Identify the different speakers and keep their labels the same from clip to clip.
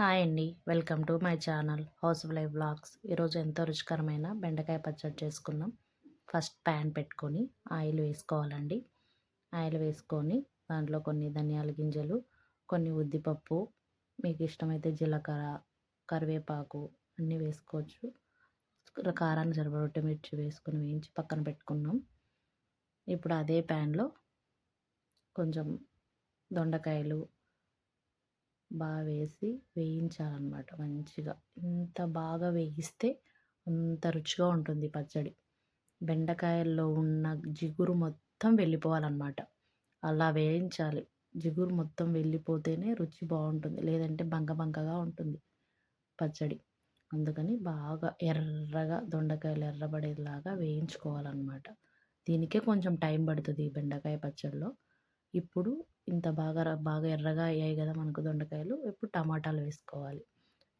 Speaker 1: Hi అండి. Welcome to my channel house life vlogs. ఈరోజు ఎంతో రుచికరమైన బెండకాయ పచ్చడి చేసుకుందాం. ఫస్ట్ ప్యాన్ పెట్టుకొని ఆయిల్ వేసుకోవాలండి. ఆయిల్ వేసుకొని దాంట్లో కొన్ని ధనియాల గింజలు, కొన్ని ఉద్దిపప్పు, మీకు ఇష్టమైతే జీలకర్ర, కరివేపాకు అన్నీ వేసుకోవచ్చు. కారానికి సరిపడా ఒట్టిమిర్చి వేసుకొని వేయించి పక్కన పెట్టుకున్నాం. ఇప్పుడు అదే ప్యాన్లో కొంచెం దొండకాయలు వేసి వేయించాలన్నమాట మంచిగా. ఎంత బాగా వేగిస్తే అంత రుచిగా ఉంటుంది పచ్చడి. బెండకాయల్లో ఉన్న జిగురు మొత్తం వెళ్ళిపోవాలన్నమాట. అలా వేయించాలి. జిగురు మొత్తం వెళ్ళిపోతేనే రుచి బాగుంటుంది, లేదంటే బంకగా ఉంటుంది పచ్చడి. అందుకని బాగా ఎర్రగా దొండకాయలు ఎర్రబడేలాగా వేయించుకోవాలన్నమాట. దీనికే కొంచెం టైం పడుతుంది ఈ బెండకాయ పచ్చడిలో. ఇప్పుడు ఇంత బాగా ఎర్రగా అయ్యాయి కదా మనకు దొండకాయలు. ఇప్పుడు టమాటాలు వేసుకోవాలి.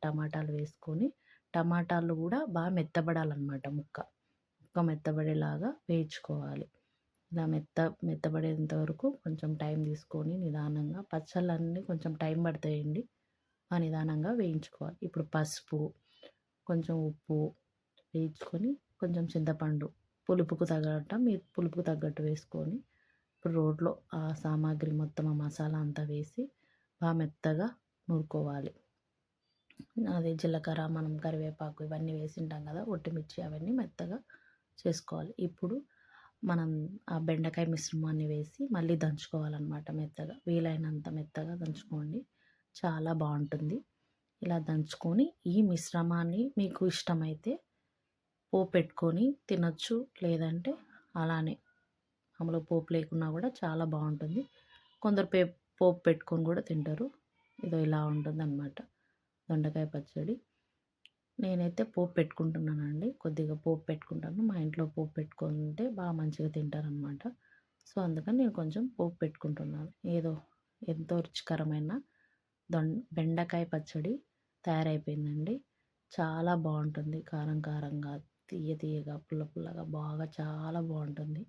Speaker 1: టమాటాలు వేసుకొని టమాటాలు కూడా బాగా మెత్తబడాలన్నమాట. ముక్క మెత్తబడేలాగా వేయించుకోవాలి. ఇలా మెత్తబడేంత వరకు కొంచెం టైం తీసుకొని నిదానంగా, పచ్చళ్ళన్నీ కొంచెం టైం పడతాయండి, నిదానంగా వేయించుకోవాలి. ఇప్పుడు పసుపు, కొంచెం ఉప్పు వేయించుకొని, కొంచెం చింతపండు మీరు పులుపుకు తగ్గట్టు వేసుకొని, ఇప్పుడు రోట్లో ఆ సామాగ్రి మొత్తం ఆ మసాలా అంతా వేసి బాగా మెత్తగా నూరుకోవాలి. అదే జీలకర్ర, మనం కరివేపాకు ఇవన్నీ వేసింటాం కదా, ఒట్టిమిర్చి అవన్నీ మెత్తగా చేసుకోవాలి. ఇప్పుడు మనం ఆ బెండకాయ మిశ్రమాన్ని వేసి మళ్ళీ దంచుకోవాలన్నమాట మెత్తగా. వీలైనంత మెత్తగా దంచుకోండి, చాలా బాగుంటుంది. ఇలా దంచుకొని ఈ మిశ్రమాన్ని మీకు ఇష్టమైతే పోపు పెట్టుకొని తినొచ్చు, లేదంటే అలానే మామూలు పోపు లేకున్నా కూడా చాలా బాగుంటుంది. కొందరు పోపు పెట్టుకొని కూడా తింటారు. ఇలా ఉంటుందన్నమాట దొండకాయ పచ్చడి. నేనైతే పోపు పెట్టుకుంటున్నానండి, కొద్దిగా పోపు పెట్టుకుంటాను. మా ఇంట్లో పోపు పెట్టుకుంటే బాగా మంచిగా తింటారనమాట. సో అందుకని నేను కొంచెం పోపు పెట్టుకుంటున్నాను. ఎంతో రుచికరమైన బెండకాయ పచ్చడి తయారైపోయిందండి. చాలా బాగుంటుంది. కారంగా, తీయగా, పుల్లగా బాగా చాలా బాగుంటుంది.